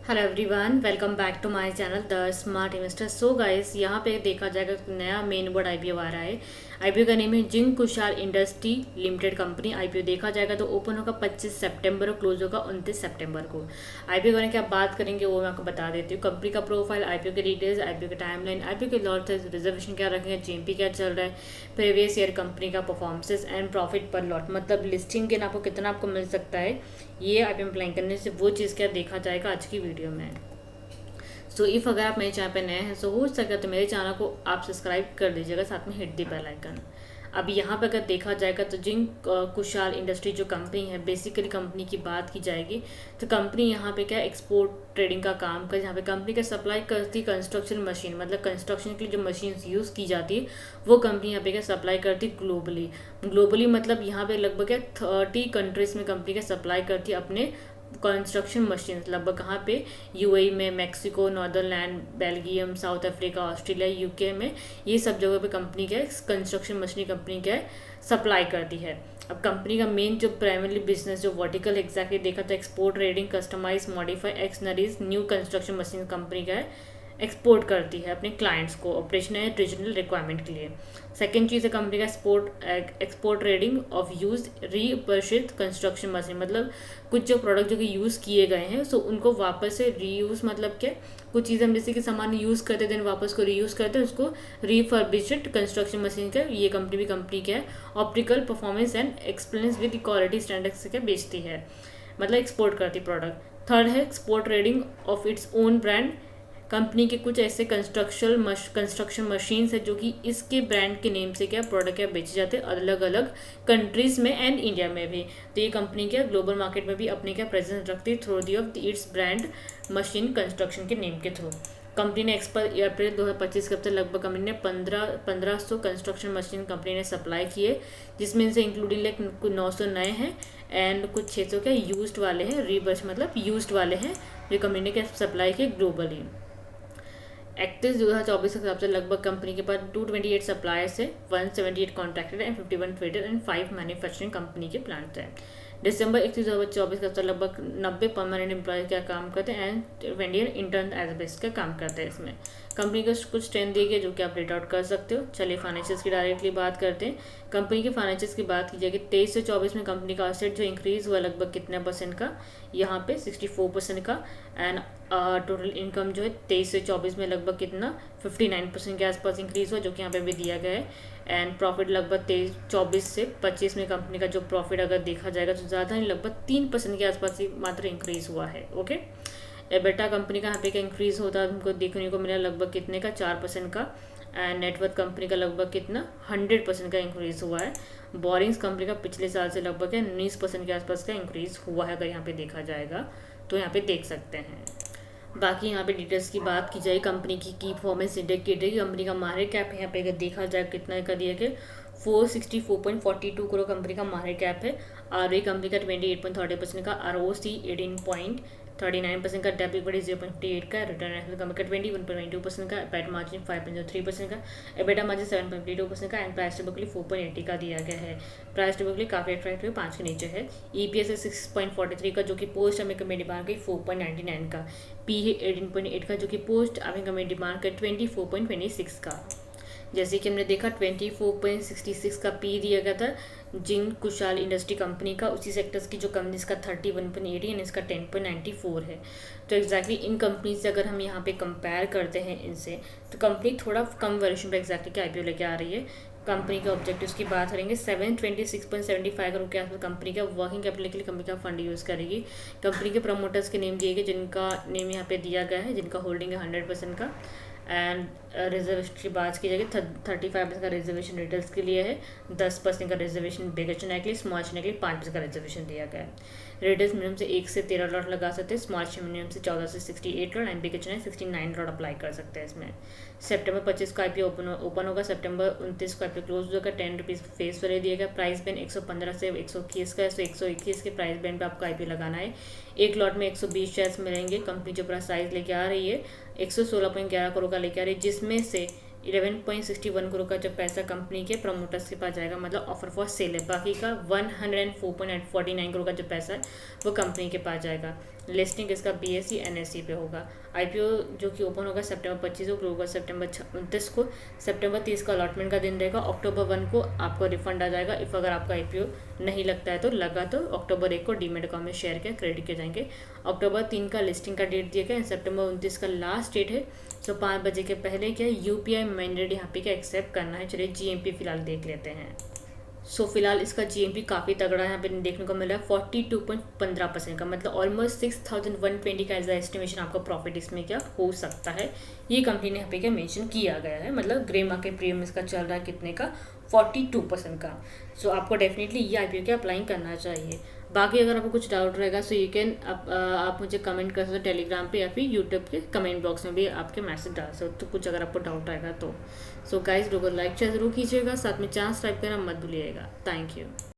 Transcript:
Hello everyone, welcome back to my channel the smart investor. So guys, यहाँ पे देखा जाएगा नया मेन बोर्ड आईपीओ आ रहा है। आईपीओ का नेम है zinc Kushal industry limited company. IPO देखा जाएगा तो ओपन होगा 25 सितंबर और क्लोज होगा 29 सितंबर को। आईपीओ करने की आप बात करेंगे वो मैं आपको बता देती हूँ। कंपनी का प्रोफाइल, आईपीओ के डिटेल्स, आईपीओ के टाइमलाइन, आईपीओ के लॉट साइज, रिजर्वेशन क्या रखेंगे, जीएमपी क्या चल रहा है, प्रीवियस ईयर कंपनी का परफॉर्मेंस एंड प्रॉफिट पर लॉट, मतलब लिस्टिंग के आपको कितना आपको मिल सकता है, ये आईपीओ अप्लाई करने से वो चीज़ क्या देखा जाएगा आज की वीडियो में। सो इफ़ अगर आप मेरे चैनल पे नए हैं तो हो सके तो मेरे चैनल को आप सब्सक्राइब कर दीजिएगा, साथ में हिट दी बेल आइकन। अब यहाँ पे अगर देखा जाएगा तो जिंक कुशाल इंडस्ट्री जो कंपनी है, बेसिकली कंपनी की बात की जाएगी तो कंपनी यहाँ पे क्या एक्सपोर्ट ट्रेडिंग का काम कर, यहाँ पे कंपनी का सप्लाई करती कंस्ट्रक्शन मशीन, मतलब कंस्ट्रक्शन के लिए जो मशीन यूज़ की जाती है वो कंपनी यहाँ पे क्या सप्लाई करती ग्लोबली मतलब यहाँ पे लगभग क्या 30 कंट्रीज़ में कंपनी का सप्लाई करती है अपने कंस्ट्रक्शन मशीन। लगभग कहाँ पे, यूएई में, Mexico, Netherlands, Belgium, South Africa, Australia, UK में, ये सब जगहों पे कंपनी क्या है कंस्ट्रक्शन मशीन कंपनी क्या है सप्लाई करती है। अब कंपनी का मेन जो प्राइमरी बिजनेस जो वर्टिकल एग्जैक्टली देखा तो एक्सपोर्ट ट्रेडिंग, कस्टमाइज, मॉडिफाई, एक्सनरीज, न्यू कंस्ट्रक्शन मशीन कंपनी का है एक्सपोर्ट करती है अपने क्लाइंट्स को ऑपरेशनल एंड रीजनल रिक्वायरमेंट के लिए। सेकेंड चीज़ है कंपनी का export trading of use refurbished construction machine, मतलब कुछ जो प्रोडक्ट जो कि यूज़ किए गए हैं सो उनको वापस से रीयूज़, मतलब क्या कुछ चीज़ें हम जैसे कि सामान यूज़ करते देन वापस को रीयूज़ करते हैं, उसको रीफर्बिश्ड कंस्ट्रक्शन मशीन का ये कंपनी भी कंपनी क्या है optical performance and experience with quality standards से क्या बेचती है, मतलब एक्सपोर्ट करती प्रोडक्ट। थर्ड है export trading of its own brand, company के कुछ ऐसे कंस्ट्रक्शन मशीन्स है जो कि इसके ब्रांड के नेम से क्या प्रोडक्ट क्या बेचे जाते हैं अलग अलग कंट्रीज़ में एंड इंडिया में भी। तो ये कंपनी क्या ग्लोबल मार्केट में भी अपने क्या प्रेजेंस रखती है through the of its brand machine construction के नेम के थ्रू। कंपनी ने अप्रैल 2025 के हफ्ते लगभग कंपनी ने 1500 कंस्ट्रक्शन मशीन कंपनी ने सप्लाई किए, जिसमें से इंक्लूडिंग लाइक कुछ 900 नए हैं एंड कुछ 600 क्या यूज्ड वाले हैं, रीबर्स मतलब यूज्ड वाले हैं जो कंपनी ने क्या सप्लाई किए ग्लोबली। 31/2024 के हिसाब से लगभग कंपनी के पास 228 सप्लायर्स है, 178 contracted and 51 trader and 5 manufacturing company के प्लांट हैं। दिसंबर 31/2024 का लगभग 90 परमानेंट एम्प्लॉय क्या काम करते हैं एंड 20 इंटर्न एज बेस का काम करते हैं। इसमें कंपनी को कुछ स्ट्रेंथ दी गई जो कि आप रेट आउट कर सकते हो। चलिए फाइनेंशियल्स की डायरेक्टली बात करते हैं। कंपनी के फाइनेंशियल्स की बात की जाएगी 23 से 24 में कंपनी का असेट जो इंक्रीज हुआ लगभग कितने परसेंट का, यहाँ पे 64% का। एंड टोटल इनकम जो है 23 से 24 में लगभग कितना 59% के आसपास इंक्रीज हुआ, जो कि यहाँ पे भी दिया गया है। एंड प्रॉफिट लगभग 24 से 25 में कंपनी का जो प्रॉफिट अगर देखा जाएगा तो ज़्यादा नहीं, लगभग 3% के आसपास ही मात्र इंक्रीज हुआ है। ओके, एबिटा कंपनी का यहाँ पे क्या इंक्रीज होता है हमको देखने को मिला लगभग कितने का 4% का। एंड नेटवर्थ कंपनी का लगभग कितना 100% का इंक्रीज हुआ है। बोरिंग्स कंपनी का पिछले साल से लगभग 19% के आसपास का इंक्रीज हुआ है अगर यहाँ पे देखा जाएगा तो यहाँ पे देख सकते हैं। बाकी यहाँ पे डिटेल्स की बात की जाए कंपनी की परफॉर्मेंस इंडिकेटर की, कंपनी का मार्केट कैप यहाँ पे अगर देखा जाए कितना का दिया गया 464.42 करोड़ कंपनी का मार्केट कैप है। आर कंपनी का 28.30% का, ROC 18.39% का, डेब्ट इक्विटी 0.58 का, रिटर्न एसेट कंपनी का 21.92% का, पैट मार्जिन 5.03% का, एबिटा मार्जिन 7.52% का एंड प्राइस टू बुक 4.80 का दिया गया है। प्राइस टू बुक काफ़ी अट्रैक्टिव 5 के नीचे है। EPS है 6.43 का जो कि पोस्ट अमेरिकन में डिमांड गई 4.99 का, P है 18.8 का जो कि पोस्ट अमेरिकन में डिमांड का 24.26 का। जैसे कि हमने देखा 24.66 का पी दिया गया था जिंक कुशाल इंडस्ट्री कंपनी का, उसी सेक्टर्स की जो कंपनी इसका 31.80 एंड इसका 10.94 है। तो एग्जैक्टली इन कंपनी से अगर हम यहाँ पे कंपेयर करते हैं इनसे तो कंपनी थोड़ा कम वैल्यूएशन पे एग्जैक्टली क्या IPO लेके आ रही है। कंपनी के ऑब्जेक्टिव्स की बात करेंगे 726.75 करोड़ के आसपास कंपनी का वर्किंग कैपिटल के लिए कंपनी का फंड यूज़ करेगी। कंपनी के प्रमोटर्स के नेम दिए गए जिनका नेम यहाँ पे दिया गया है, जिनका होल्डिंग है 100% का। एंड रिजर्वेशन की बात की जाएगी 35% का रिजर्वेशन रिटेल्स के लिए है, 10% का रिजर्वेशन बिगर चेन्नई के लिए, स्मॉल चेन्नई के लिए 5% का रिजर्वेशन दिया गया है। रिटेल्स मिनिमम से 1 से 13 लॉट लगा सकते हैं, स्मॉल मिनिमम से 14 से 68 lot and bigger Chennai 69 lot apply कर सकते हैं इसमें। सितंबर 25 का IPO ओपन होगा, सितंबर 29 को IPO क्लोज होगा। 10 रुपीज़ फेस वैल्यू दिया गया, प्राइस बैंड 115 से 121 का है, 121 के प्राइस बैंड पे आपको IPO लगाना है। एक लॉट में 120 शेयर्स मिलेंगे। कंपनी जो अपना साइज लेके आ रही है 116.11 करोड़ का लेके आ रही है, जिसमें से 11.61 करोड़ का जो पैसा कंपनी के प्रमोटर्स के पास जाएगा, मतलब ऑफर फॉर सेल है। बाकी का 104.49 करोड़ का जो पैसा है वो कंपनी के पास जाएगा। लिस्टिंग इसका BSE NSE पे होगा। IPO जो कि ओपन होगा सितंबर 25 को, होगा सितंबर 29 को। सितंबर 30 का अलॉटमेंट का दिन रहेगा। अक्टूबर 1 को आपको रिफंड आ जाएगा। इफ़ अगर आपका IPO नहीं लगता है तो लगा तो अक्टूबर 1 को डीमेट अकाउंट में शेयर के क्रेडिट किए जाएंगे। अक्टूबर 3 का लिस्टिंग का डेट दिया गया। सितंबर 29 का लास्ट डेट है। सो 5 बजे के पहले क्या UPI मैंडेट यहाँ पे क्या एक्सेप्ट करना है। चलिए GMP फिलहाल देख लेते हैं। सो फिलहाल इसका GMP काफ़ी तगड़ा यहाँ पे देखने को मिल रहा है 42.15% का, मतलब ऑलमोस्ट 6120 का एज एस्टिमेशन आपका प्रॉफिट इसमें क्या हो सकता है। ये कंपनी ने यहाँ पे क्या मेंशन किया गया है, मतलब ग्रे मार्केट प्रीमियम इसका चल रहा है कितने का, 42% का। सो आपको डेफिनेटली ये IPO के अप्लाई करना चाहिए। बाकी अगर आपको कुछ डाउट रहेगा सो यू कैन आप मुझे कमेंट कर सकते हो टेलीग्राम पे या फिर यूट्यूब के कमेंट बॉक्स में भी आपके मैसेज डाल सकते हो, तो कुछ अगर आपको डाउट रहेगा तो। सो गाइस लोगों लाइक शेयर जरूर कीजिएगा, साथ में चैनल सब्सक्राइब करना मत भूलिएगा। Thank you.